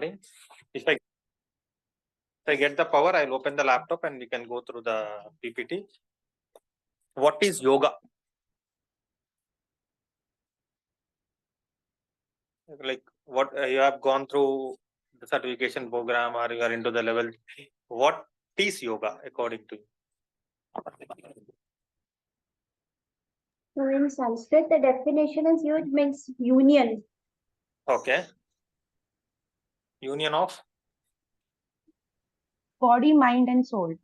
If I get the power, I'll open the laptop and we can go through the PPT. What is yoga? Like what you have gone through the certification program or you are into the level. What is yoga according to you? So in Sanskrit, the definition is huge means union. Okay. Union of? Body, mind, and soul.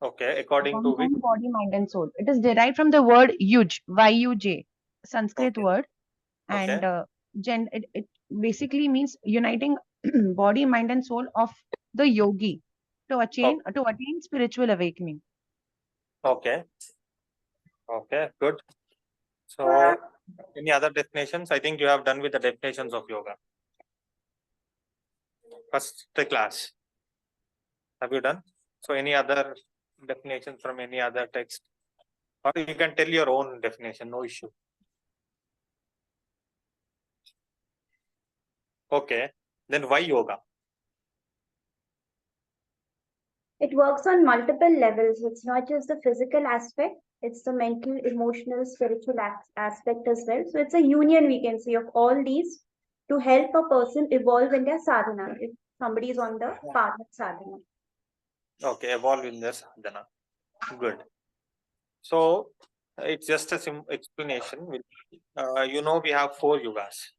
Okay. According to which? Body, mind, and soul. It is derived from the word yuj, Y-U-J, Sanskrit Okay. word. Okay. And it basically means uniting body, mind, and soul of the yogi to attain spiritual awakening. Okay. Okay. Good. So, any other definitions? I think you have done with the definitions of yoga. First class. Have you done? So, any other definitions from any other text? Or you can tell your own definition, no issue. Okay. Then why yoga? It works on multiple levels. It's not just the physical aspect, it's the mental, emotional, spiritual aspect as well. So it's a union, we can say, of all these to help a person evolve in their sadhana, if somebody is on the path of sadhana. Okay, evolve in their sadhana. Good. So, it's just a explanation. You know, we have 4 yugas.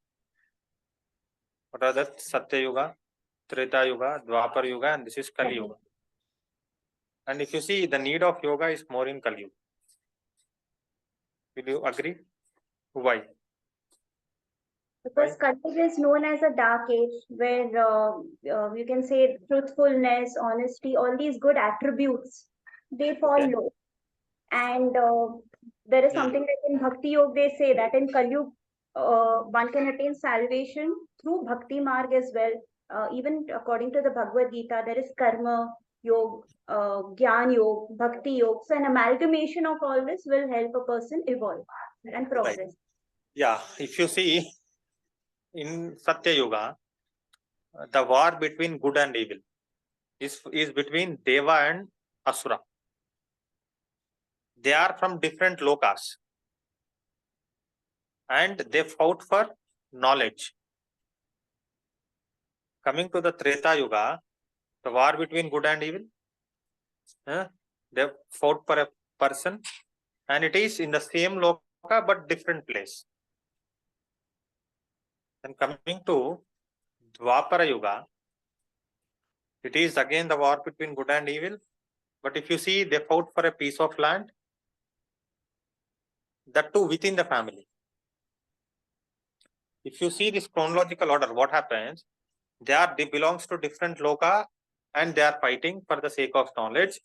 What are that? Satya Yuga, Treta Yuga, Dwapar Yuga, and this is Kali Yuga. And if you see, the need of yoga is more in Kali Yuga. Will you agree? Why? Because Kali Yuga is known as a dark age where you can say truthfulness, honesty, all these good attributes, they fall low. And there is something like in Bhakti Yoga, they say that in Kali Yuga, one can attain salvation through Bhakti Marg as well. Even according to the Bhagavad Gita, there is Karma Yoga, Gyan Yoga, Bhakti Yoga. So an amalgamation of all this will help a person evolve and progress. Right. Yeah, if you see in Satya Yuga, the war between good and evil is between Deva and Asura. They are from different lokas and they fought for knowledge. Coming to the Treta Yuga, the war between good and evil, they fought for a person and it is in the same loka but different place. And coming to Dwapara Yuga, it is again the war between good and evil. But if you see, they fought for a piece of land, that too within the family. If you see this chronological order, what happens? They belongs to different loka and they are fighting for the sake of knowledge.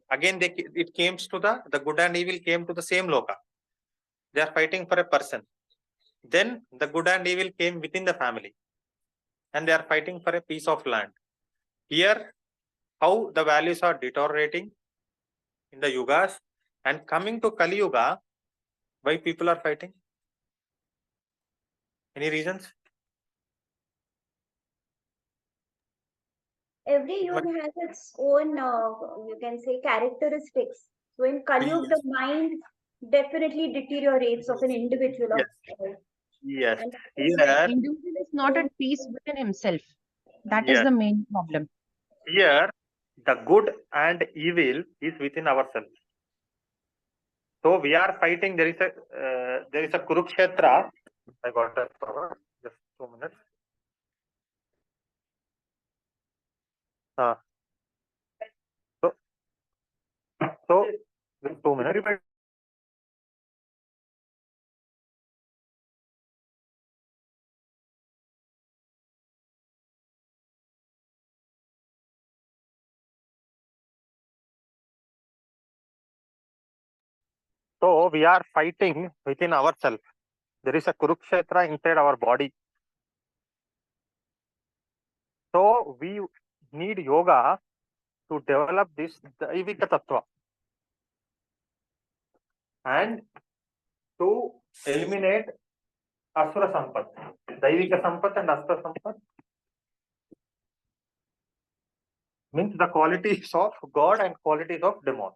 Again, it came to the good and evil came to the same loka. They are fighting for a person. Then the good and evil came within the family and they are fighting for a piece of land. Here, how the values are deteriorating in the yugas, and coming to Kali Yuga, why people are fighting? Any reasons? Every yuga has its own, you can say, characteristics. So in Kali Yuga, the mind definitely deteriorates of an individual. Yes. The individual is not at peace within himself. That is the main problem. Here, the good and evil is within ourselves. So we are fighting. There is a Kurukshetra. I got that power. Just 2 minutes. So just 2 minutes. So we are fighting within ourselves. There is a Kurukshetra inside our body. So we need yoga to develop this Daivika Tattva and to eliminate Asura Sampat. Daivika Sampat and Asura Sampat means the qualities of God and qualities of demon.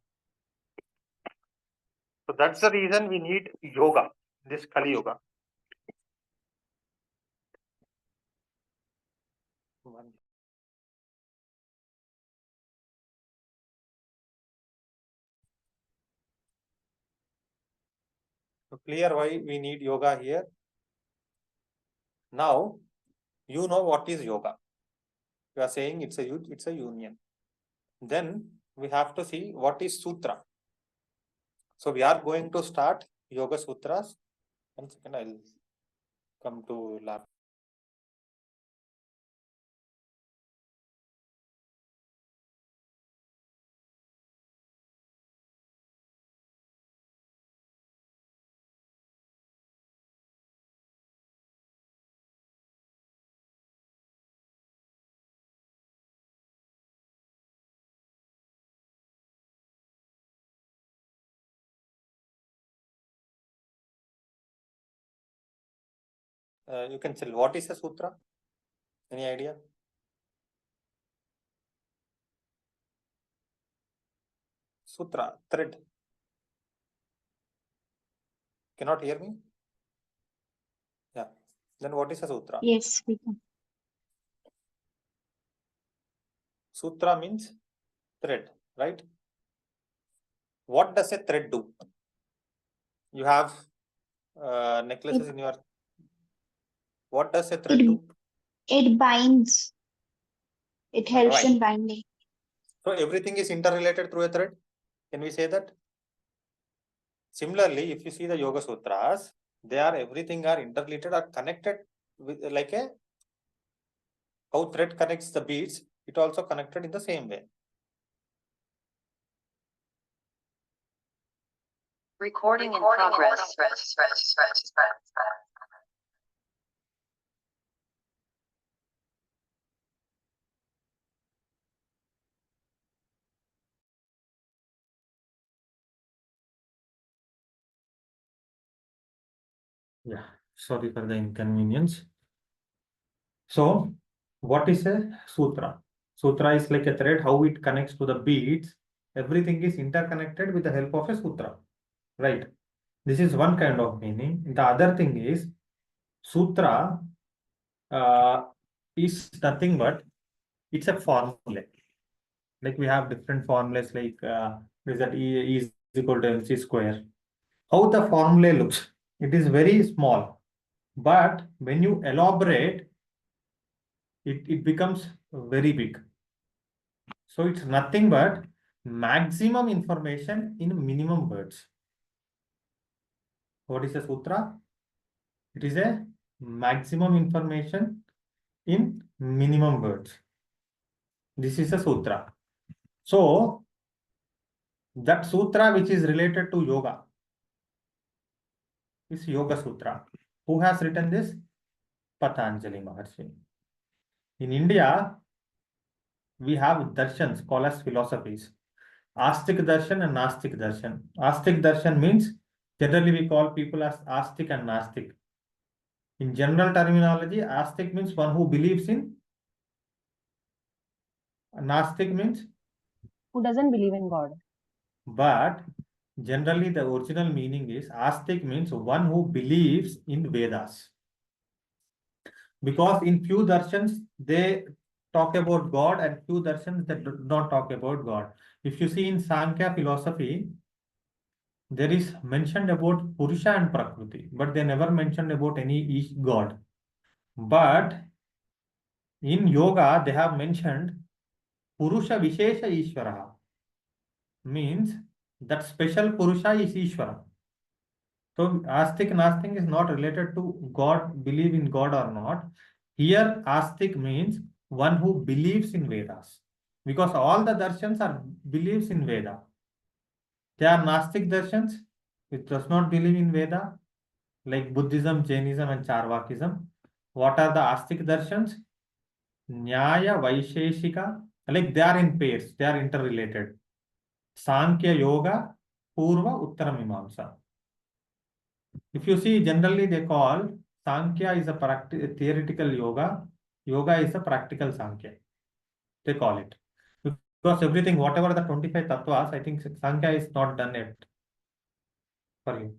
So that's the reason we need yoga, this Kali Yoga. So clear why we need yoga here. Now you know what is yoga. You are saying it's a union. Then we have to see what is sutra. So we are going to start Yoga Sutras. 1 second, I'll come to lab. You can tell what is a sutra? Any idea? Sutra, thread. Cannot hear me? Yeah. Then what is a sutra? Yes, we can. Sutra means thread, right? What does a thread do? You have necklaces in your. What does a thread do? It binds. It helps Right. in binding. So everything is interrelated through a thread. Can we say that? Similarly, if you see the Yoga Sutras, everything are interrelated or connected with like a how thread connects the beads, it also connected in the same way. Recording in progress. Yeah, sorry for the inconvenience. So, what is a sutra? Sutra is like a thread, how it connects to the beads. Everything is interconnected with the help of a sutra, right? This is one kind of meaning. The other thing is, sutra is nothing but it's a formula. Like we have different formulas like is that E is equal to MC square. How the formula looks, it is very small. But when you elaborate, it becomes very big. So it's nothing but maximum information in minimum words. What is a sutra? It is a maximum information in minimum words. This is a sutra. So that sutra which is related to yoga is Yoga Sutra. Who has written this? Patanjali Maharshi. In India, we have darshans called as philosophies. Astik darshan and Nastik darshan. Astik darshan means generally we call people as Astik and Nastik. In general terminology, Astik means one who believes in. Nastik means Who doesn't believe in God? but generally the original meaning is Astik means one who believes in Vedas. Because in few darshans they talk about God and few darshans that do not talk about God. If you see in Sankhya philosophy, there is mentioned about Purusha and Prakriti, but they never mentioned about any God. But in yoga, they have mentioned Purusha Vishesha Ishvara, means that special Purusha is Ishvara. So Astik Nastik is not related to God, believe in God or not. Here Astik means one who believes in Vedas. Because all the darshans are believes in Veda. They are Nastik darshans, which does not believe in Veda, like Buddhism, Jainism, and Charvakism. What are the Astik darshans? Nyaya, Vaisheshika, like they are in pairs, they are interrelated. Sankhya Yoga, Purva, Uttara Mimamsa. If you see, generally they call Sankhya is a theoretical yoga, yoga is a practical Sankhya. They call it. Because everything, whatever the 25 tattvas, I think Sankhya is not done yet for you.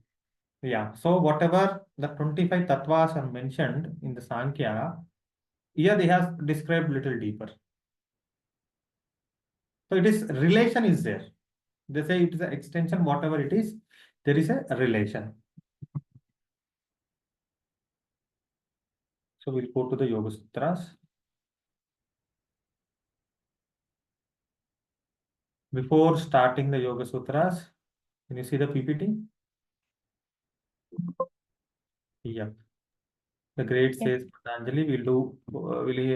Yeah. So whatever the 25 tattvas are mentioned in the Sankhya, here they have described little deeper. So it is relation is there. They say it is an extension, whatever it is, there is a relation. So we'll go to the Yoga Sutras. Before starting the Yoga Sutras, can you see the PPT? Yep. The great says Patanjali, we'll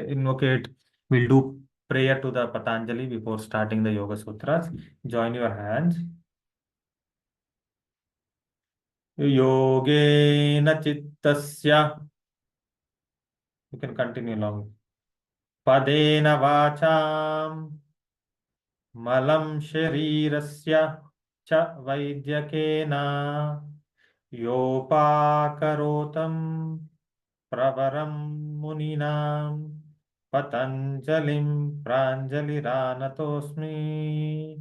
invocate, we'll do prayer to the Patanjali before starting the Yoga Sutras. Join your hands. Yogena Chittasya. You can continue along. Padena Vacham Malam Sharirasya Cha Vaidyakena Yopakarotam Pravaram Muninam Patanjalim Pranjaliranatosmi.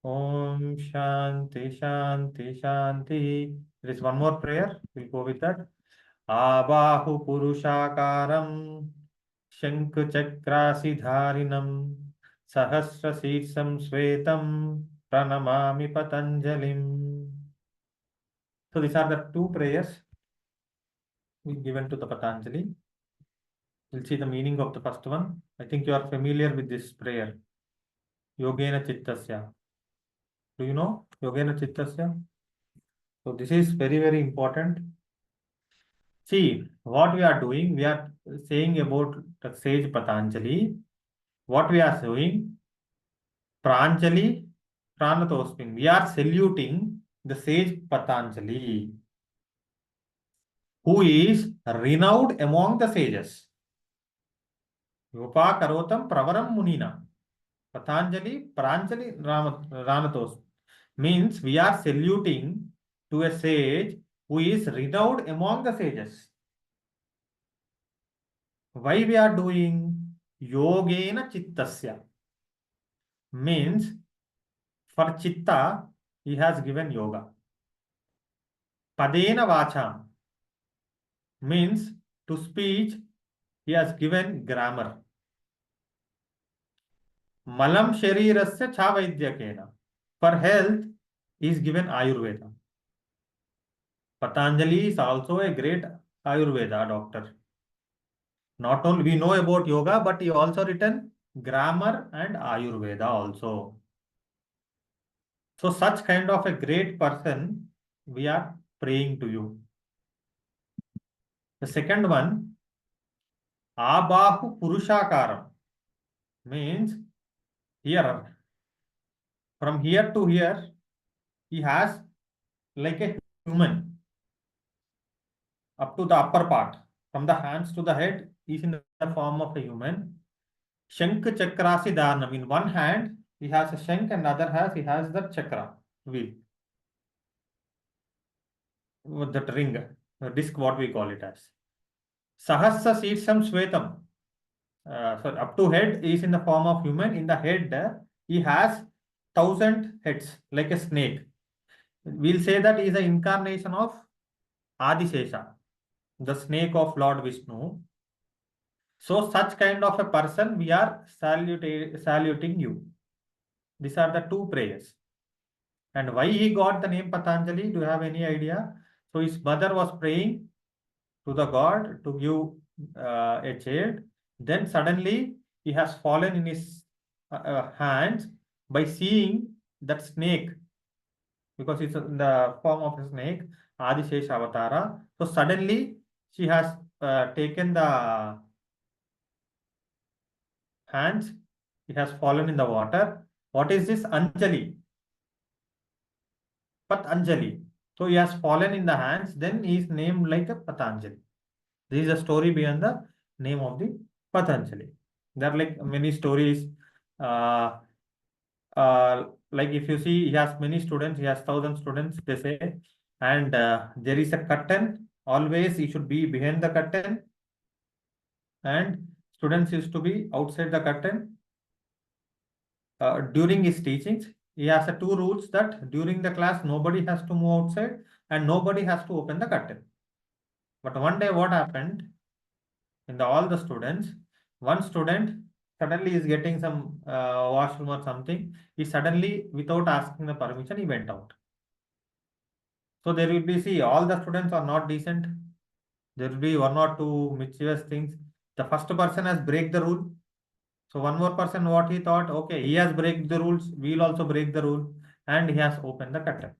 Om Shanti Shanti Shanti. There is one more prayer. We'll go with that. Abahu Purushakaram Shankhachakrasidharinam Sahasrasitsam Svetam Pranamami Patanjalim. So these are the two prayers given to the Patanjali. We'll see the meaning of the first one. I think you are familiar with this prayer. Yogena Chittasya. Do you know Yogena Chittasya? So this is very, very important. See, what we are doing, we are saying about the sage Patanjali. What we are doing, Pranjali Pranatosmin. We are saluting the sage Patanjali, who is renowned among the sages. Yopa Karotam Pravaram Munina. Patanjali Pranjali Ranatos means we are saluting to a sage who is renowned among the sages. Why we are doing Yogena Chittasya means for Chitta he has given yoga. Padena Vacham means to speech he has given grammar. Malam Sharirasya Cha Vaidyakena. For health he is given Ayurveda. Patanjali is also a great Ayurveda doctor. Not only we know about yoga, but he also written grammar and Ayurveda also. So such kind of a great person, we are praying to you. The second one, Abahu Purushakaram means here, from here to here, he has like a human up to the upper part. From the hands to the head, he is in the form of a human. Shank Chakrasi Dharnam. In one hand, he has a shank, and other hand, he has the chakra wheel. With that ring, the disc, what we call it as. Sahasra Sitsam Svetam. So up to head is in the form of human. In the head, he has 1,000 heads, like a snake. We'll say that he is an incarnation of Adishesha, the snake of Lord Vishnu. So such kind of a person, we are saluting you. These are the two prayers. And why he got the name Patanjali? Do you have any idea? So his mother was praying to the god to give a child. Then suddenly he has fallen in his hands by seeing that snake, because it's in the form of a snake, Adishesha Avatara. So suddenly she has taken the hands, it has fallen in the water. What is this? Anjali. Patanjali. So he has fallen in the hands, then he is named like a Patanjali. This is a story behind the name of the Patanjali. There are like many stories. Like if you see, he has many students, he has 1,000 students, they say, and there is a curtain. Always he should be behind the curtain, and students used to be outside the curtain. during his teachings, he has two rules that during the class, nobody has to move outside and nobody has to open the curtain. But one day what happened in all the students, one student suddenly is getting some washroom or something. He suddenly, without asking the permission, he went out. So there will be, see, all the students are not decent. There will be one or two mischievous things. The first person has break the rule. So one more person, what he thought, okay, he has break the rules, we'll also break the rule, and he has opened the curtain.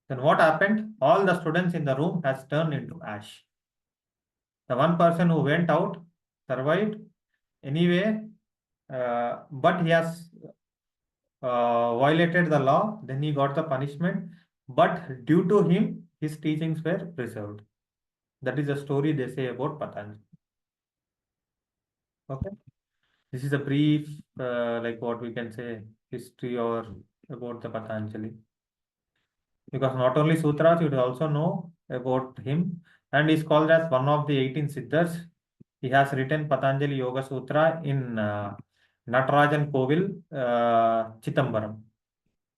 Then what happened? All the students in the room has turned into ash. The one person who went out survived anyway, but he has violated the law. Then he got the punishment, but due to him, his teachings were preserved. That is the story they say about Patanjali. Okay. This is a brief, like what we can say, history or about the Patanjali. Because not only sutras, you also know about him, and is called as one of the 18 Siddhas. He has written Patanjali Yoga Sutra in Natarajan Kovil, Chittambaram.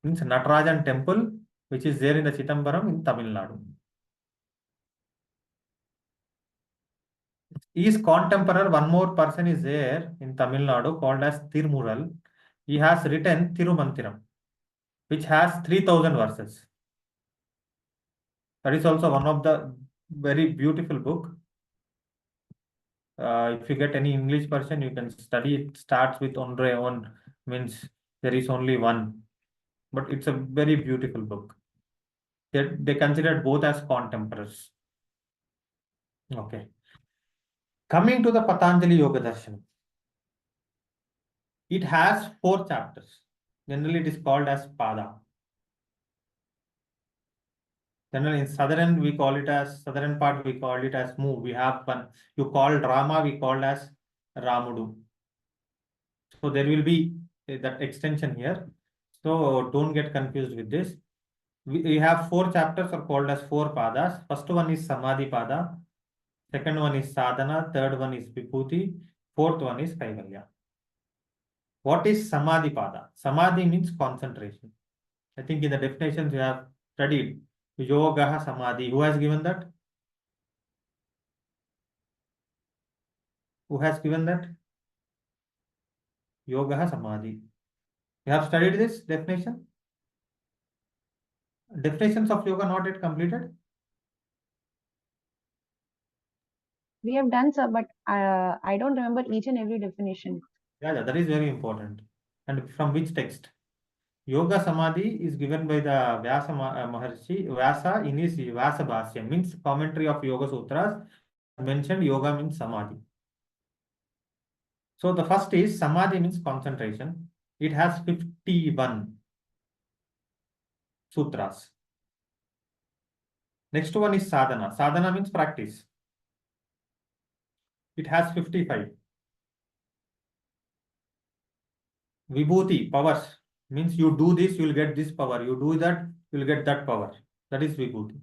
Means Natarajan temple, which is there in the Chittambaram in Tamil Nadu. His contemporary, one more person is there in Tamil Nadu called as Tirumural. He has written Tirumantiram, which has 3000 verses. That is also one of the very beautiful book. If you get any English version, you can study. It starts with Ondre on, means there is only one, but it's a very beautiful book. They considered both as contemporaries. Okay. Coming to the Patanjali Yoga Darshan, it has 4 chapters. Generally, it is called as Pada. Generally, in southern we call it as southern part. We call it as move. We have one. You call Rama. We call as Ramudu. So there will be that extension here. So don't get confused with this. We have 4 chapters are called as 4 padas. First one is Samadhi pada. Second one is Sadhana. Third one is Vibhuti. Fourth one is Kaivalya. What is Samadhi pada? Samadhi means concentration. I think in the definitions you have studied. Yoga Samadhi. Who has given that? Who has given that? Yoga Samadhi. You have studied this definition? Definitions of yoga not yet completed? We have done, sir, but I don't remember each and every definition. Yeah, that is very important. And from which text? Yoga Samadhi is given by the Vyasa Maharshi. Vyasa in his Vyasa Bhasya, means commentary of Yoga Sutras. Mentioned yoga means Samadhi. So the first is Samadhi means concentration. It has 51 sutras. Next one is Sadhana. Sadhana means practice. It has 55. Vibhuti, powers, means you do this, you will get this power. You do that, you will get that power. That is Vibhuti.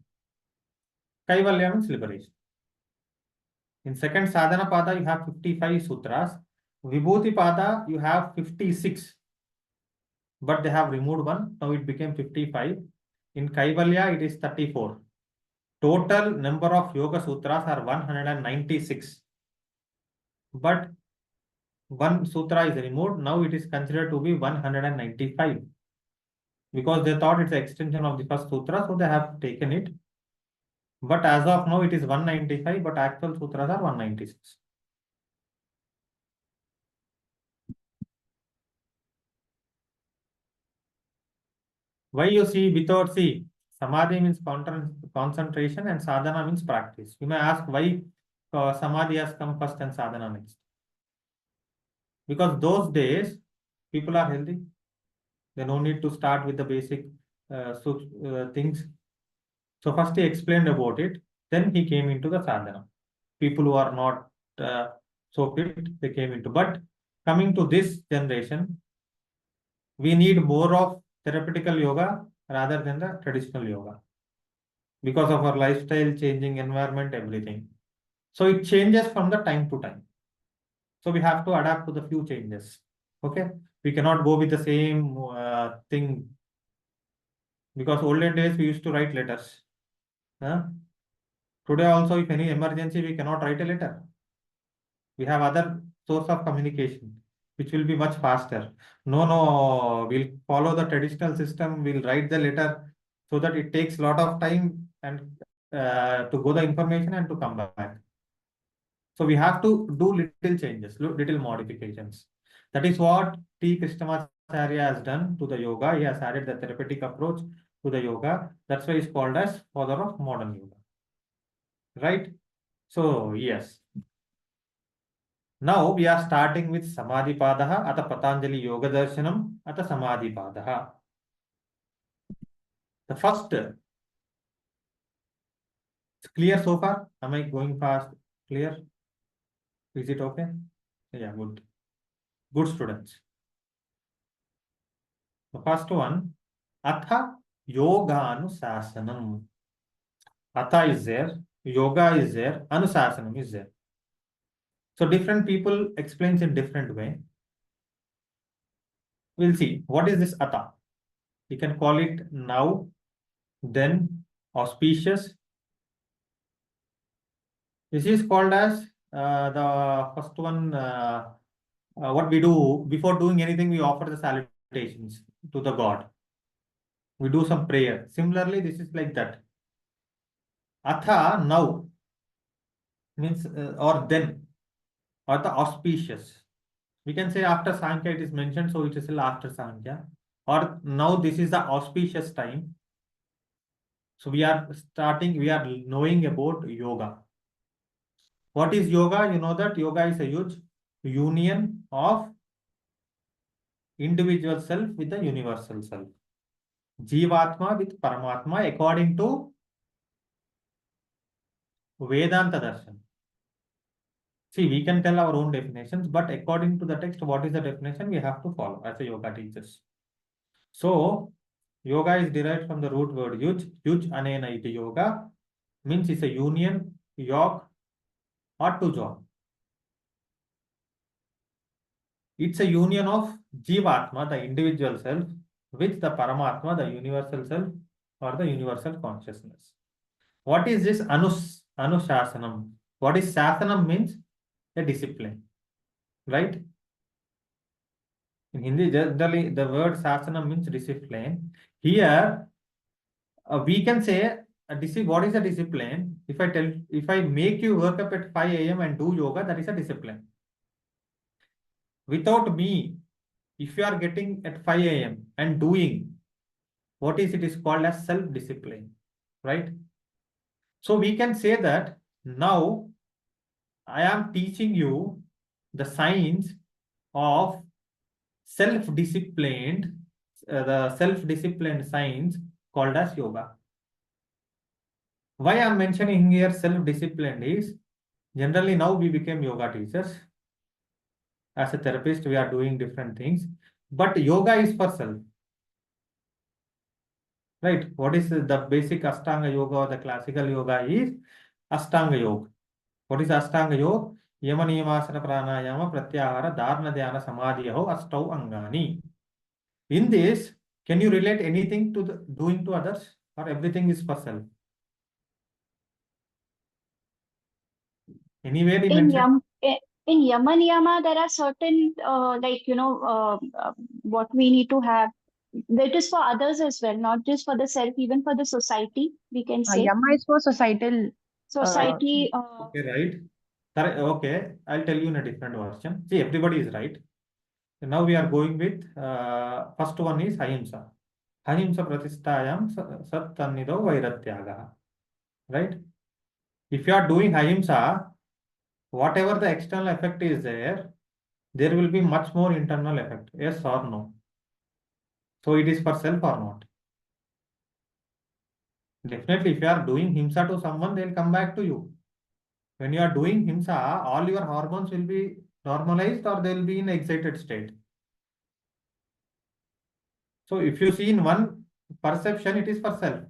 Kaivalya means liberation. In second Sadhana Pada, you have 55 sutras. Vibhuti Pada, you have 56. But they have removed one. Now it became 55. In Kaivalya, it is 34. Total number of Yoga Sutras are 196. But one sutra is removed. Now it is considered to be 195. Because they thought it's an extension of the first sutra, so they have taken it. But as of now, it is 195, but actual sutras are 196. Why you see without see? Samadhi means concentration and sadhana means practice. You may ask why Samadhi has come first and sadhana next. Because those days, people are healthy. They no need to start with the basic things. So first he explained about it. Then he came into the sadhana. People who are not so fit, they came into. But coming to this generation, we need more of therapeutical yoga rather than the traditional yoga. Because of our lifestyle changing, environment, everything. So it changes from the time to time. So we have to adapt to the few changes. Okay, we cannot go with the same thing, because olden days we used to write letters. Huh? Today also, if any emergency, we cannot write a letter. We have other source of communication, which will be much faster. No, we'll follow the traditional system. We'll write the letter so that it takes a lot of time and to go the information and to come back. So we have to do little changes, little modifications. That is what T. Krishnamacharya has done to the yoga. He has added the therapeutic approach to the yoga. That's why he's called as father of modern yoga. Right? So, yes. Now we are starting with Samadhi Padaha, Ata Patanjali Yoga Darshanam, Ata Samadhi Padaha. The first, it's clear so far? Am I going fast? Clear? Is it okay? Yeah, good. Good students. The first one, Atha Yoga Anusasanam. Atha is there, Yoga is there, Anusasanam is there. So different people explains in different way. We'll see. What is this Atha? You can call it now, then, auspicious. This is called as the first one. What we do before doing anything, we offer the salutations to the God. We do some prayer. Similarly, this is like that. Atha now means or then, or the auspicious. We can say after Sankhya it is mentioned, so it is still after Sankhya. Or now this is the auspicious time. So we are knowing about yoga. What is yoga? You know that yoga is a huge union of individual self with the universal self. Jivatma with Paramatma according to Vedanta Darshan. See, we can tell our own definitions, but according to the text, what is the definition we have to follow as a yoga teachers. So, yoga is derived from the root word yuj. Yuj anena iti yoga means it's a union, yog, or to join. It's a union of Jivatma, the individual self, with the Paramatma, the universal self, or the universal consciousness. What is this Anushasanam? What is Shasanam means? A discipline, right? In Hindi, generally, the word Shasanam means discipline. Here, we can say, what is a discipline? If I make you wake up at 5 a.m. and do yoga, that is a discipline. Without me, if you are getting at 5 a.m. and doing, what is it is called as self-discipline, right? So we can say that now I am teaching you the science of self-disciplined, the self-disciplined science called as yoga. Why I am mentioning here self-disciplined is, generally now we became yoga teachers. As a therapist, we are doing different things, but yoga is for self. Right? What is the basic Ashtanga yoga or the classical yoga is Ashtanga yoga. What is Ashtanga yoga? Yama niyamasana pranayama pratyahara dharana dhyana samadhiyaho astau angani. In this, can you relate anything to the doing to others, or everything is for self? Anywhere he mentioned. In Yama Niyama, there are certain, what we need to have. That is for others as well, not just for the self, even for the society, we can say. Yama is for societal. Society. Okay, right. Okay, I'll tell you in a different version. See, everybody is right. Now we are going with first one is Ahimsa. Ahimsa pratistayam sat tannido vairatyaga. Right? If you are doing Ahimsa, whatever the external effect is there will be much more internal effect. Yes or no? So it is for self or not? Definitely, if you are doing Himsa to someone, they will come back to you. When you are doing Himsa, all your hormones will be normalized or they will be in excited state. So if you see in one perception, it is for self.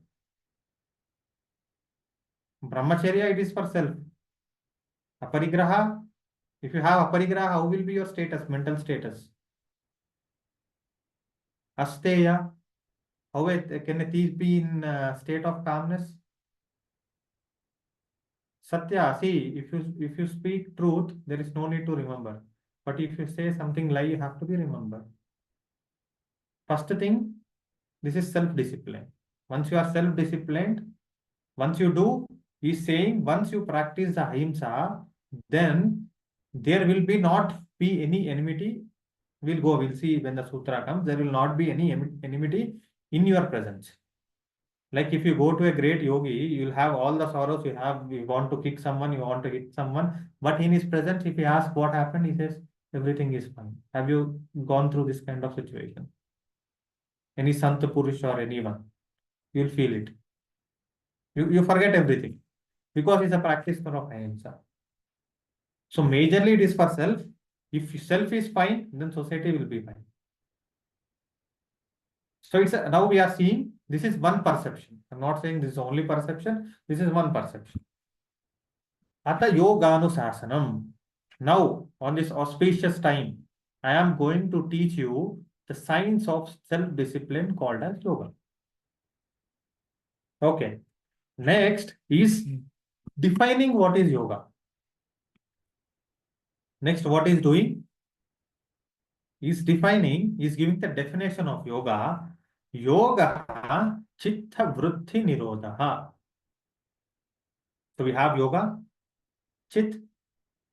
Brahmacharya, it is for self. Aparigraha, if you have aparigraha, how will be your status, mental status? Asteya. How can a thief be in state of calmness? Satya, see, if you speak truth, there is no need to remember. But if you say something lie, you have to be remembered. First thing, this is self-discipline. Once you are self-disciplined, once you do, he's saying once you practice the ahimsa, then there will not be any enmity. We'll see when the sutra comes, there will not be any enmity in your presence. Like if you go to a great yogi, you'll have all the sorrows you have. You want to kick someone, you want to hit someone, but in his presence, if he asks what happened, he says everything is fine. Have you gone through this kind of situation? Any Sant Purush or anyone, you'll feel it. You forget everything because it's a practice of ahimsa. So majorly it is for self. If self is fine, then society will be fine. So now we are seeing this is one perception. I'm not saying this is only perception. This is one perception. Ata yoganusasanam. Now on this auspicious time, I am going to teach you the science of self-discipline called as yoga. Okay. Next is defining what is yoga. Next, what is doing? Is defining, is giving the definition of yoga. Yoga chitta vritti nirodha. So we have yoga, chit,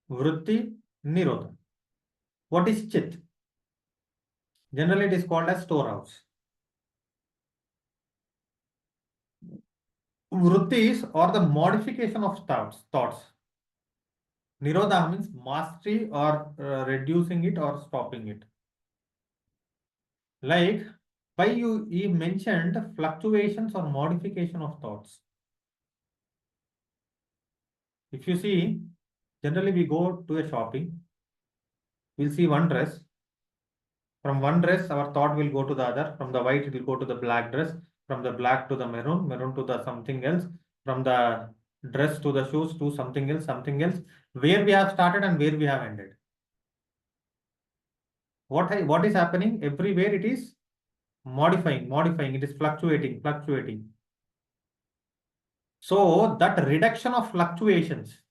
vritti, nirodha. What is chit? Generally, it is called as storehouse. Vrittis or the modification of thoughts. Nirodha means mastery or reducing it or stopping it. Like, why you mentioned fluctuations or modification of thoughts. If you see, generally we go to a shopping, we'll see one dress. From one dress, our thought will go to the other. From the white, it will go to the black dress. From the black to the maroon, maroon to the something else. From the dress to the shoes to something else, something else. Where we have started and where we have ended. What is happening? Everywhere it is modifying, it is fluctuating. So that reduction of fluctuations,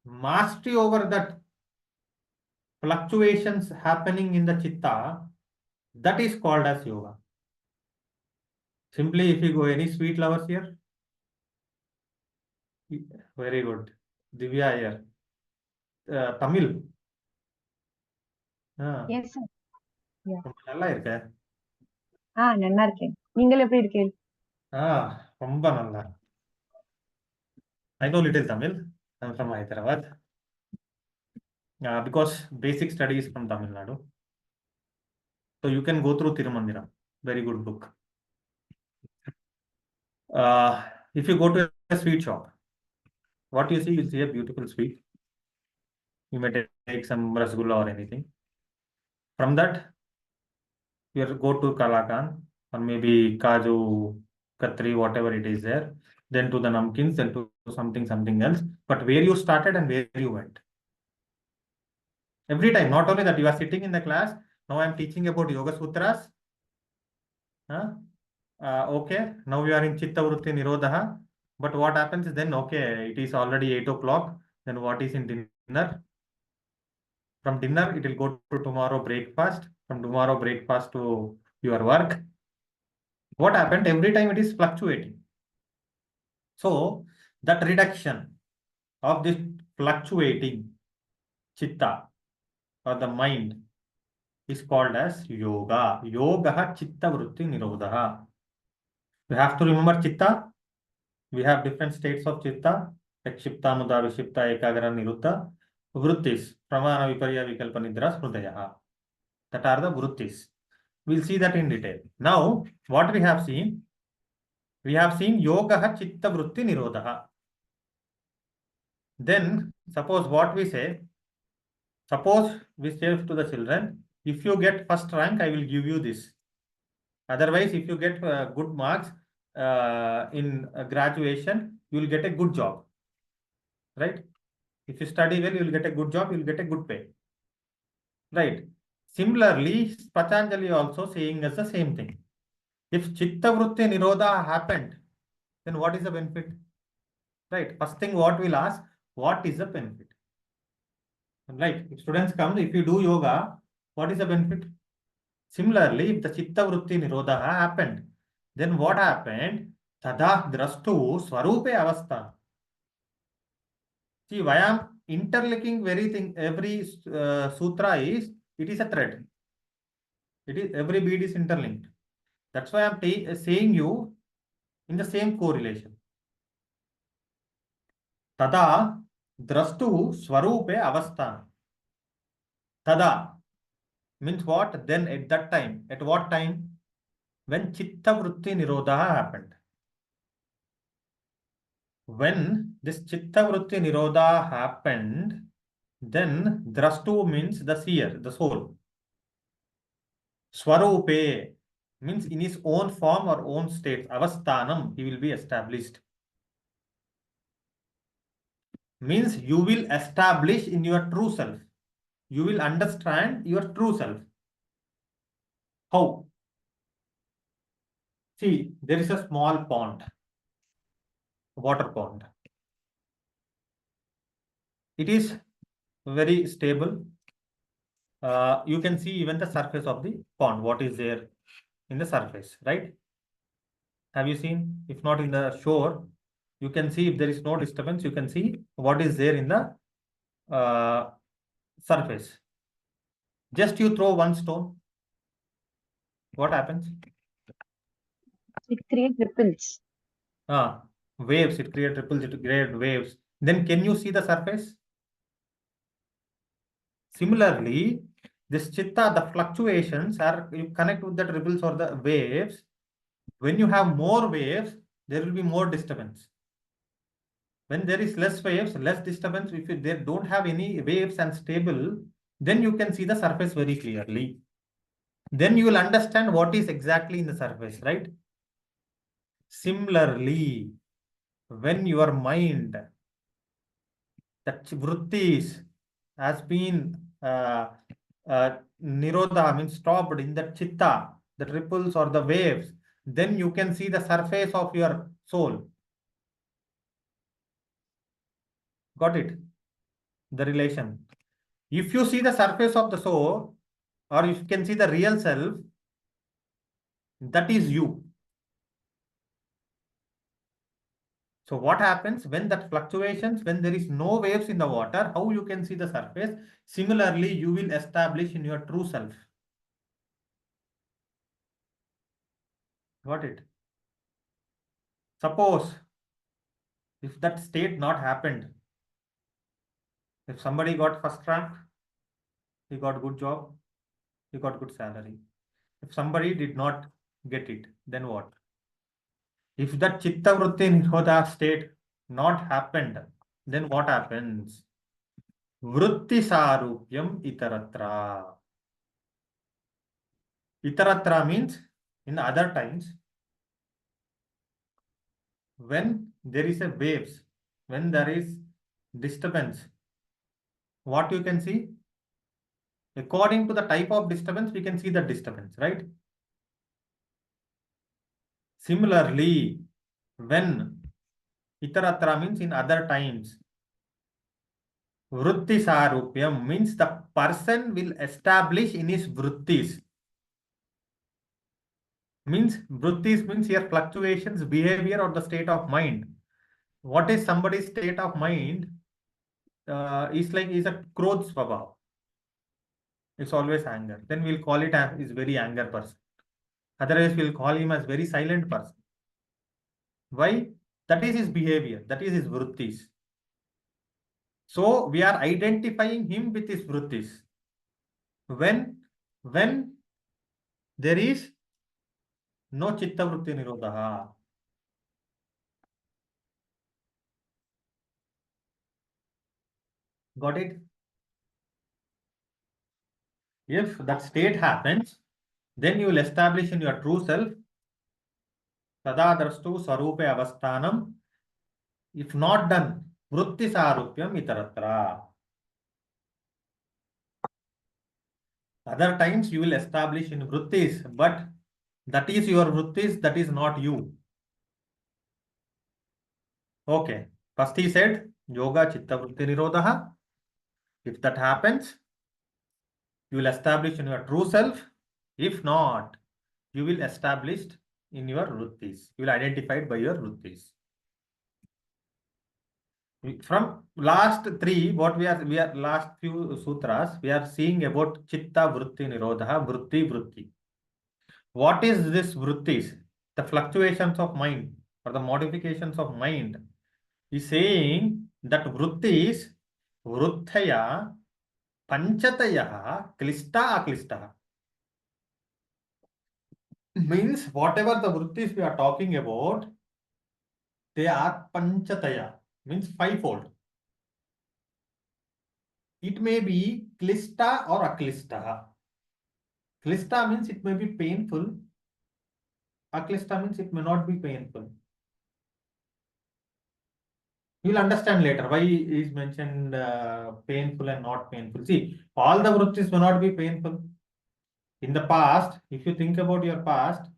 mastery over that fluctuations happening in the chitta, that is called as yoga. Simply, if you go, any sweet lovers here? Very good. Divya here. Tamil. Yes, sir. Yeah. நல்லா இருக்க. நல்லா இருக்கேன். நீங்கள் எப்படி இருக்கீங்க? ரொம்ப நல்லா. I know little Tamil. I'm from Hyderabad. Because basic study is from Tamil Nadu. So you can go through Tirumandira. Very good book. If you go to a sweet shop, what you see, you'll see a beautiful sweet. You may take some rasgulla or anything. From that, you go to Kalakan or maybe Kaju, Katri, whatever it is there. Then to the namkins, then to something else. But where you started and where you went. Every time, not only that you are sitting in the class, now I am teaching about Yoga Sutras. Okay, now we are in Chitta Vritti Nirodha. But what happens is then, okay, it is already 8 o'clock. Then what is in dinner? From dinner, it will go to tomorrow breakfast. From tomorrow breakfast to your work. What happened? Every time it is fluctuating. So that reduction of this fluctuating chitta or the mind is called as yoga. Yoga chitta vritti nirodha. We have to remember chitta. We have different states of chitta. Ekshipta, muda, vishipta, ekagra, niruddha. Vrittis, pramana, viparya, vikalpa, nidra, smridaya. That are the vrittis. We'll see that in detail. Now, what we have seen? We have seen yoga chitta vritti nirodha. Then, suppose what we say, suppose we say to the children, if you get first rank, I will give you this. Otherwise, if you get good marks in graduation, you will get a good job. Right? If you study well, you will get a good job, you will get a good pay. Right? Similarly, Patanjali also saying us the same thing. If chitta vritti nirodha happened, then what is the benefit? Right. First thing what we'll ask, what is the benefit? Right. If students come, if you do yoga, what is the benefit? Similarly, if the chitta vritti nirodha happened, then what happened? Tada drastu swarupe avastha. See, why I'm interlinking every sutra is, it is a thread. It is every bead is interlinked. That's why I'm saying you in the same correlation. Tada drastu swarupe avastha. Tada means what? Then at that time. At what time? When chitta vritti nirodha happened. When this chitta vritti nirodha happened, then drastu means the seer, the soul. Swarupe means in his own form or own state. Avasthanam, he will be established. Means you will establish in your true self. You will understand your true self. How? See, there is a small pond, water pond. It is very stable. You can see even the surface of the pond, what is there in the surface, right? Have you seen? If not in the shore, you can see if there is no disturbance, you can see what is there in the surface. Just you throw one stone, what happens? It creates ripples. Waves, it creates ripples, it creates waves. Then can you see the surface? Similarly, this chitta, the fluctuations are, you connect with the ripples or the waves. When you have more waves, there will be more disturbance. When there is less waves, less disturbance, if they don't have any waves and stable, then you can see the surface very clearly. Then you will understand what is exactly in the surface, right? Similarly, when your mind, that vrittis has been nirodha, means stopped in the chitta, the ripples or the waves, then you can see the surface of your soul. Got it? The relation. If you see the surface of the soul, or if you can see the real self, that is you. So what happens when that fluctuations, when there is no waves in the water, how you can see the surface? Similarly, you will establish in your true self. Got it? Suppose if that state not happened, if somebody got first rank, he got good job, he got good salary. If somebody did not get it, then what? If that chitta vritti nirodha state not happened, then what happens? Vritti sarupyam itaratra. Itaratra means in other times, when there is a waves, when there is disturbance, what you can see? According to the type of disturbance, we can see the disturbance, right? Similarly, when itaratra means in other times, vritti sarupyam means the person will establish in his vrittis. Means vrittis means here fluctuations, behavior or the state of mind. What is somebody's state of mind? Is a krodh swabhav. It's always anger. Then we'll call it as is very anger person. Otherwise, we'll call him as very silent person. Why? That is his behavior. That is his vrittis. So we are identifying him with his vrittis. When there is no chitta vritti nirodha. Got it? If that state happens, then you will establish in your true self, tada drastu swarupe avasthanam. If not done, vritti sarupyam itaratra. Other times you will establish in vrittis, but that is your vrittis, that is not you. Okay. First he said, yoga chitta vritti nirodha. If that happens, you will establish in your true self. If not, you will establish in your vrittis. You will identify by your vrittis. From last three, what we are last few sutras, we are seeing about chitta vritti nirodha, vritti. What is this vrittis? The fluctuations of mind or the modifications of mind. Is saying that vrittis, vruttaya, panchataya, klista, aklista. Means whatever the vrittis we are talking about, they are panchataya, means fivefold. It may be klista or aklista. Klista means it may be painful. Aklista means it may not be painful. You'll understand later why is mentioned painful and not painful. See, all the vrittis may not be painful. In the past, if you think about your past,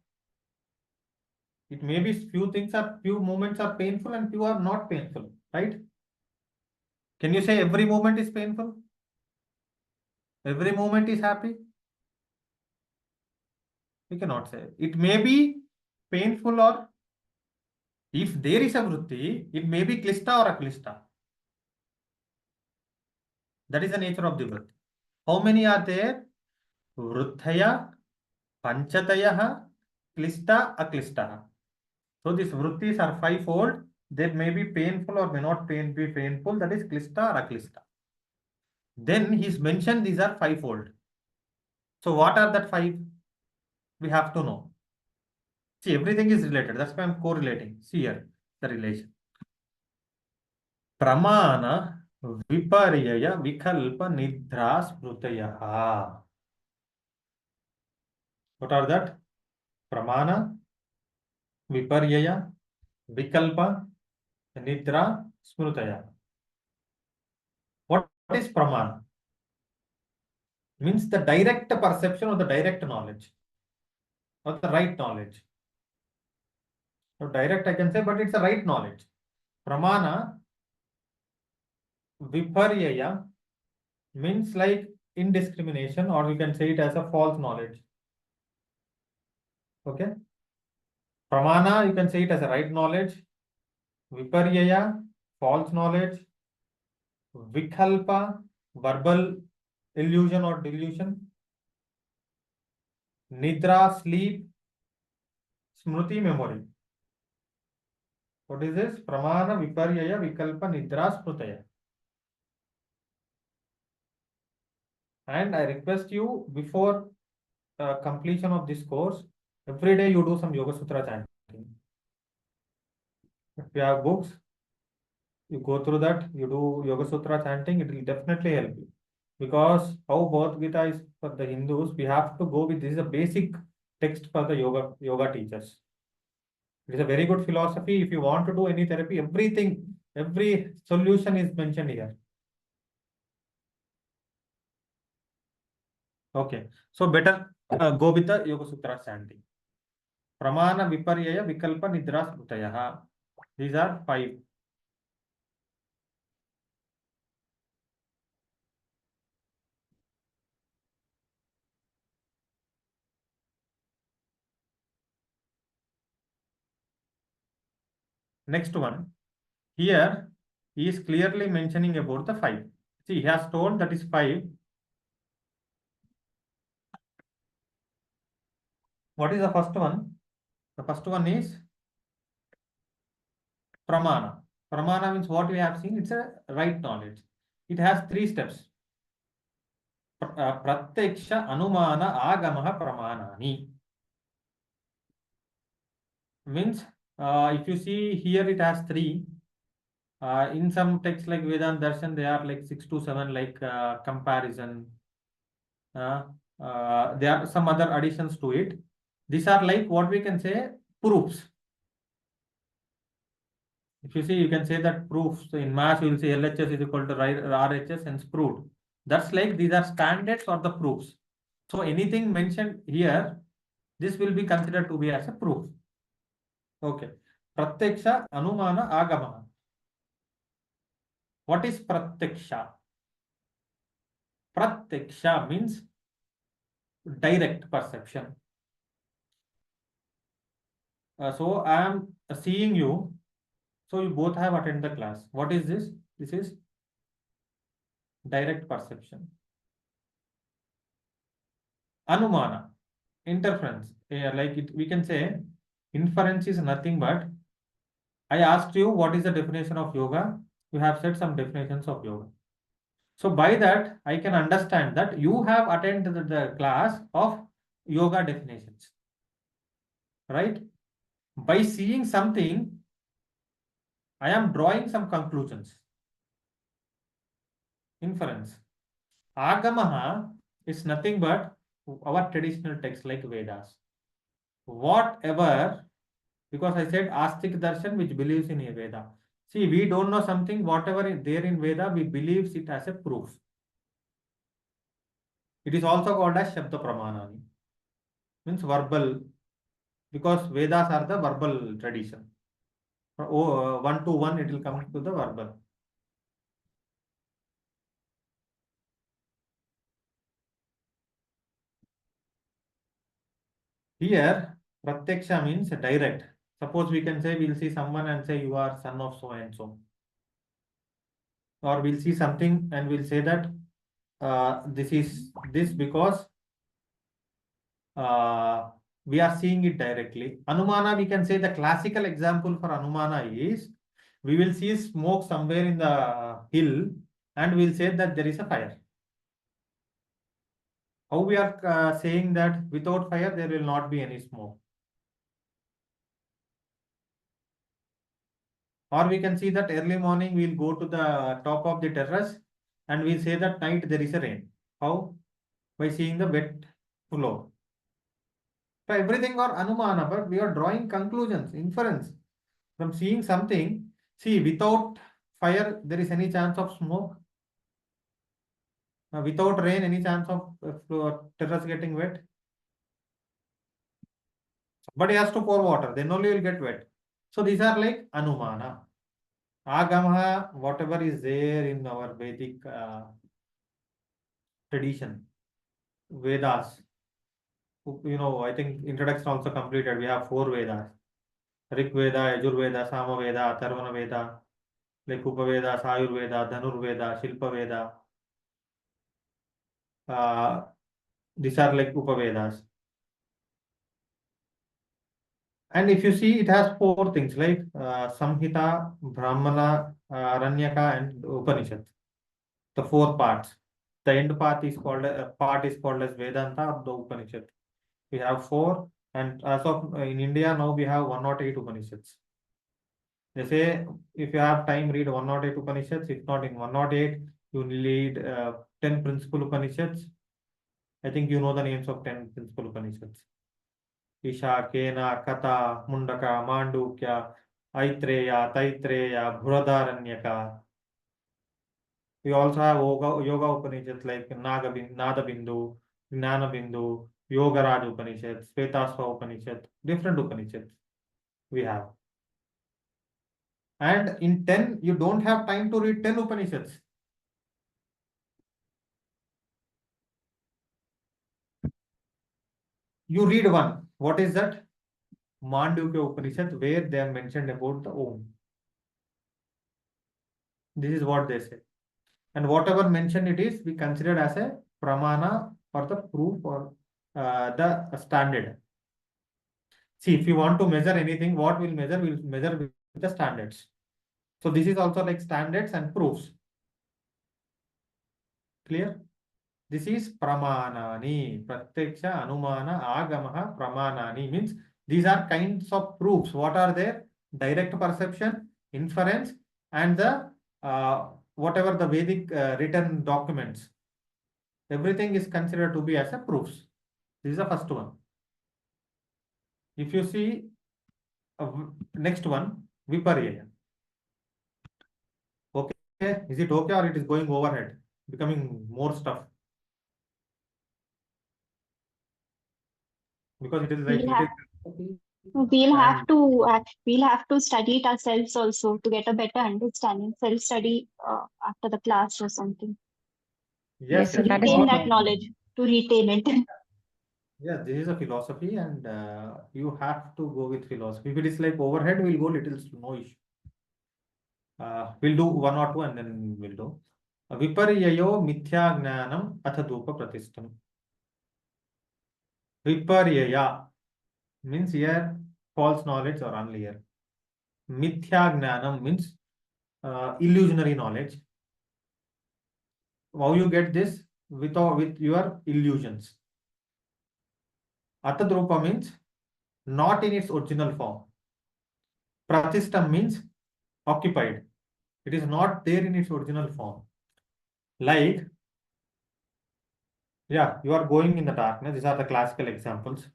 it may be few moments are painful and few are not painful, right? Can you say every moment is painful? Every moment is happy? We cannot say. It may be painful, or if there is a vritti, it may be klista or aklista. That is the nature of the vritti. How many are there? Vruttaya, panchataya, klista, aklista. So these vrittis are fivefold. They may be painful or may not be painful. That is klista or aklista. Then he's mentioned these are fivefold. So what are that five? We have to know. See, everything is related. That's why I'm correlating. See here, the relation. Pramana, viparyaya, vikalpa, nidra, smrutaya. What are that? Pramana, viparyaya, vikalpa, nidra, smrutaya. What is pramana? Means the direct perception or the direct knowledge or the right knowledge. So direct I can say, but it's a right knowledge. Pramana, viparyaya means like indiscrimination, or we can say it as a false knowledge. Okay. Pramana, you can say it as a right knowledge. Viparyaya, false knowledge. Vikalpa, verbal illusion or delusion. Nidra, sleep. Smruti, memory. What is this? Pramana, viparyaya, vikalpa, nidra, smrutaya. And I request you, before completion of this course, every day you do some Yoga Sutra chanting. If you have books, you go through that, you do Yoga Sutra chanting, it will definitely help you. Because how Bhagavad Gita is for the Hindus, we have to go with this is a basic text for the yoga teachers. It is a very good philosophy. If you want to do any therapy, every solution is mentioned here. Okay, so better go with the Yoga Sutra chanting. Pramana, viparyaya, vikalpa, nidra, smrutaya. These are five. Next one. Here, he is clearly mentioning about the five. See, he has told that is five. What is the first one? The first one is pramana. Pramana means what we have seen, it's a right knowledge. It has three steps. Pratyaksha, anumana, agamaha, pramanani. Means, if you see here, it has three. In some texts like Vedanta Darshan, they are like 6 to 7, like comparison. There are some other additions to it. These are like what we can say proofs. If you see, you can say that proofs. So in maths, you will say LHS is equal to RHS, hence proved. That's like these are standards or the proofs. So anything mentioned here, this will be considered to be as a proof. Okay. Pratyaksha, Anumana, Agama. What is Pratyaksha? Pratyaksha means direct perception. So I am seeing you. So you both have attended the class. What is this? This is direct perception. Anumana, interference. Like it, we can say inference is nothing but I asked you what is the definition of yoga. You have said some definitions of yoga. So by that, I can understand that you have attended the class of yoga definitions, right? By seeing something, I am drawing some conclusions. Inference. Agamaha is nothing but our traditional texts like Vedas. Whatever, because I said Astik Darshan which believes in a Veda. See, we don't know something, whatever is there in Veda, we believes it as a proof. It is also called as Shabda Pramanani. Means verbal, because Vedas are the verbal tradition. One to one, it will come to the verbal. Here, Pratyaksha means direct. Suppose we can say we'll see someone and say you are son of so and so. Or we'll see something and we'll say that this is this because we are seeing it directly. Anumana, we can say the classical example for Anumana is we will see smoke somewhere in the hill and we'll say that there is a fire. How we are saying that without fire there will not be any smoke? Or we can see that early morning we'll go to the top of the terrace and we'll say that night there is a rain. How? By seeing the wet floor. So everything or Anumana, but we are drawing conclusions, inference. From seeing something, see, without fire, there is any chance of smoke. Without rain, any chance of terrace getting wet. Somebody has to pour water, then only will get wet. So these are like Anumana. Agamaha, whatever is there in our Vedic tradition, Vedas. You know, I think introduction also completed. We have 4 Vedas. Rig Veda, Yajur Veda, Sama Veda, Atharvana Veda, like Upaveda, Sayurveda, Dhanurveda, Shilpa Veda. These are like Upavedas. And if you see, it has 4 things like Samhita, Brahmana, Aranyaka, and Upanishad. The 4 parts. The end part is called as Vedanta of the Upanishad. We have 4, and as of in India now we have 108 Upanishads. They say if you have time, read 108 Upanishads. If not in 108, you read 10 principal Upanishads. I think you know the names of 10 principal Upanishads. Isha, Kena, Kata, Mundaka, Mandukya, Aitreya, Taitreya, Bhuradharanyaka. We also have yoga Upanishads like Nada Bindu, Jnana Bindu, Yogaraj Upanishad, Svetasva Upanishad, different Upanishads we have. And in 10, you don't have time to read 10 Upanishads. You read one. What is that? Mandukya Upanishad, where they have mentioned about the Om. This is what they say. And whatever mentioned it is, we consider as a pramana or the proof or the standard. See, if you want to measure anything, what we'll measure with the standards. So this is also like standards and proofs. Clear? This is pramanani. Pratyaksha, Anumana, Agamaha, pramanani means these are kinds of proofs. What are there? Direct perception, inference, and the whatever the Vedic written documents. Everything is considered to be as a proofs. This is the first one. If you see next one, Viparya. Okay, is it okay or it is going overhead, becoming more stuff? because it is like We'll it have is. we'll have And to we'll have to study it ourselves also to get a better understanding. Self study after the class or something. yes, Yes, To so yes, that is retain what that knowledge. To retain it. yeah, this is a philosophy, and you have to go with philosophy. If it is like overhead, we'll go little slow, no issue. We'll do one or two and then we'll do. Viparyayo mithya gnanam athadupa pratistam. Viparyaya means here false knowledge or unclear. Mithya gnanam means illusionary knowledge. How you get this? With your illusions. Atadrupa means not in its original form. Pratistam means occupied. It is not there in its original form. Like, yeah, you are going in the darkness. These are the classical examples.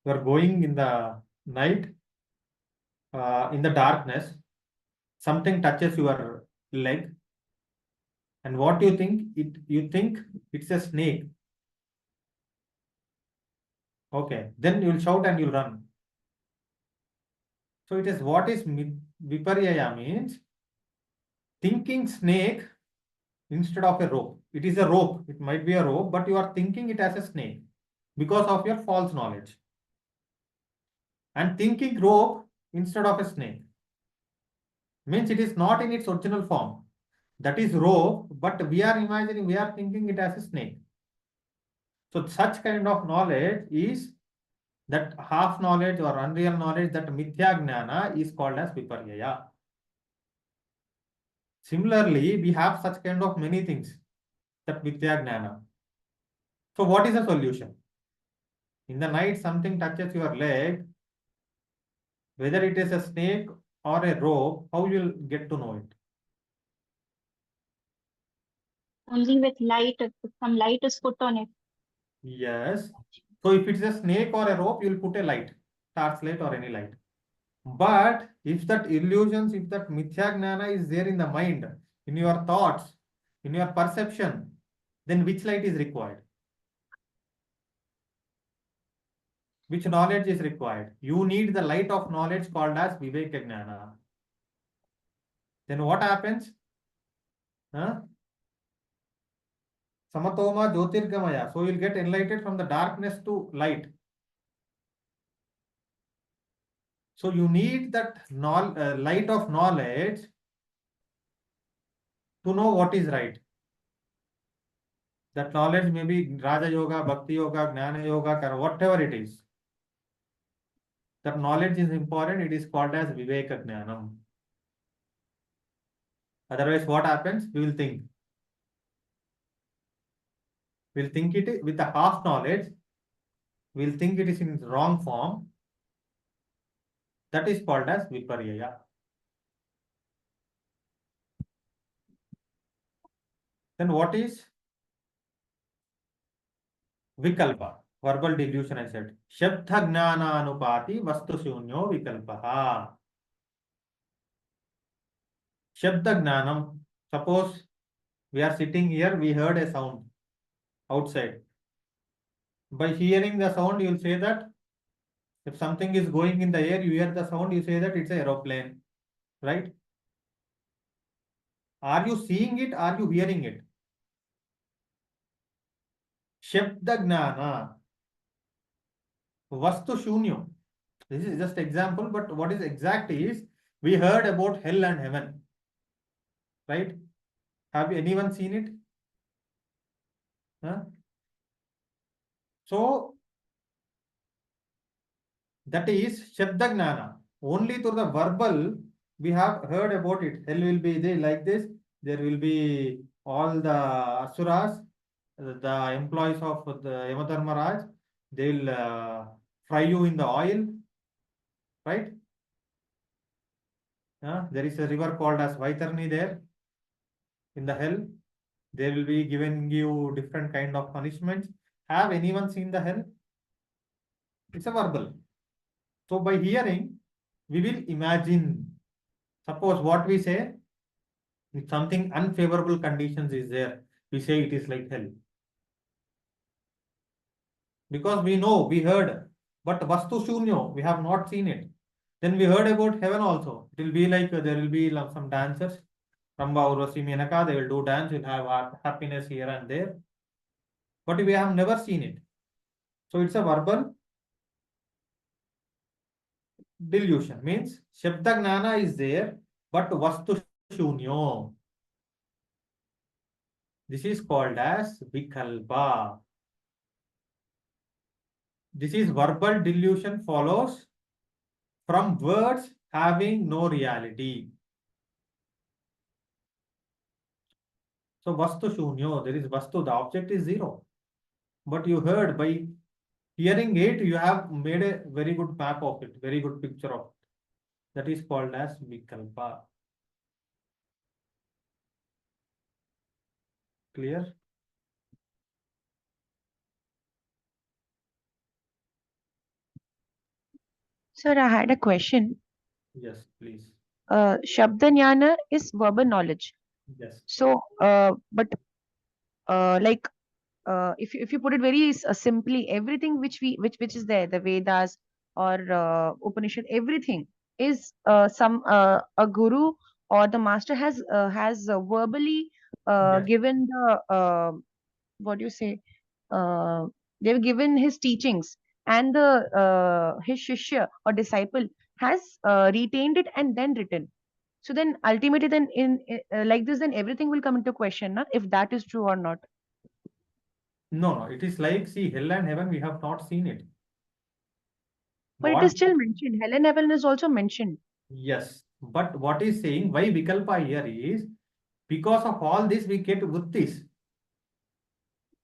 You are going in the night, in the darkness, something touches your leg, and what do you think? You think it's a snake. Okay, then you'll shout and you'll run. So it is what is viparyaya means thinking snake instead of a rope. It is a rope. It might be a rope, but you are thinking it as a snake because of your false knowledge. And thinking rope instead of a snake means it is not in its original form. That is rope, but we are imagining, we are thinking it as a snake. So such kind of knowledge is that half knowledge or unreal knowledge, that mithya gnana is called as viparyaya. Similarly, we have such kind of many things, that mithya gnana. So what is the solution? In the night, something touches your leg, whether it is a snake or a rope, how you will get to know it? Only with light, if some light is put on it. Yes. So if it's a snake or a rope, you will put a light, torch light or any light. But if that illusions, if that mithya gnana is there in the mind, in your thoughts, in your perception, then which light is required? Which knowledge is required? You need the light of knowledge called as viveka gnana. Then what happens? Huh? Samatoma jyotirgamaya. So you'll get enlightened from the darkness to light. So you need that light of knowledge to know what is right. That knowledge may be Raja Yoga, Bhakti Yoga, Jnana Yoga, whatever it is. That knowledge is important. It is called as Viveka Jnanam. Otherwise, what happens? We will think. We'll think it with the half knowledge. We'll think it is in wrong form. That is called as Viparyaya. Then what is Vikalpa? Verbal delusion, I said. Shabda Gnana Anupati Vastu Shunyo Vikalpaha. Shabda Gnanam. Suppose we are sitting here, we heard a sound outside. By hearing the sound, you will say that if something is going in the air, you hear the sound, you say that it's an aeroplane, right? Are you seeing it? Are you hearing it? Shabda Gnana. Vastu Shunyo. This is just example, but what is exact is we heard about hell and heaven, right? Have anyone seen it? Huh? So that is Shabda Gnana. Only through the verbal we have heard about it. Hell will be there like this. There will be all the asuras, the employees of the Yamadharmaraj. They will fry you in the oil, right? There is a river called as Vaitarni there in the hell. They will be giving you different kind of punishments. Have anyone seen the hell? It's a verbal. So by hearing, we will imagine. Suppose what we say, if something unfavorable conditions is there, we say it is like hell. Because we know, we heard, but Vastu Shunyo, we have not seen it. Then we heard about heaven also. It will be like there will be some dancers. Ramba, Urvasi, Menaka, they will do dance, will have happiness here and there. But we have never seen it. So it's a verbal delusion. Means Shabda Gnana is there, but Vastu Shunyo. This is called as Vikalpa. This is verbal delusion follows from words having no reality. So Vastu Shunyo, there is Vastu, the object is zero. But you heard by hearing it, you have made a very good map of it, very good picture of it. That is called as Vikalpa. Clear? Sir, I had a question. Yes, please. Shabda Jnana is verbal knowledge. Yes. So, but like if you put it very simply, everything which is there, the Vedas or Upanishad, everything is a guru or the master has verbally Yes. given the what do you say, uh, they've given his teachings, and the his shishya or disciple has retained it and then written. So then ultimately then like this, then everything will come into question, na, if that is true or not. No, no, it is like, see, hell and heaven, we have not seen it. But it What? is still mentioned. Hell and heaven is also mentioned. Yes, but what is saying, why Vikalpa here is, because of all this, we get vrittis.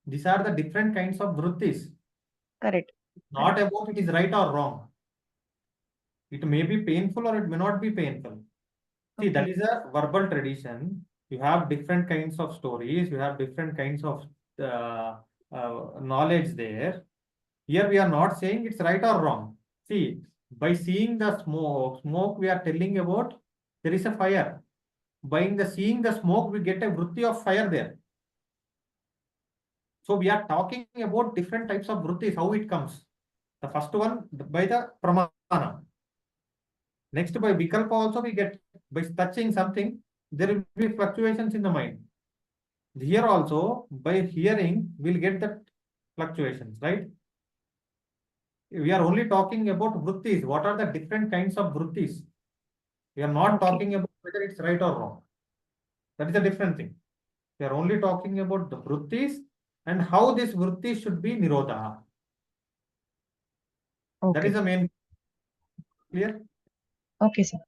These are the different kinds of vrittis. Correct. Not about it is right or wrong. It may be painful or it may not be painful. See, that Okay. is a verbal tradition. You have different kinds of stories. You have different kinds of knowledge there. Here we are not saying it's right or wrong. See, by seeing the smoke we are telling about there is a fire. By seeing the smoke, we get a vritti of fire there. So we are talking about different types of vrittis, how it comes. The first one by the pramana. Next, by vikalpa also we get, by touching something, there will be fluctuations in the mind. Here also, by hearing, we'll get that fluctuations, right? We are only talking about vrittis. What are the different kinds of vrittis? We are not Okay. talking about whether it's right or wrong. That is a different thing. We are only talking about the vrittis and how this vritti should be nirodha. That Okay. is the main. Clear? Okay, sir.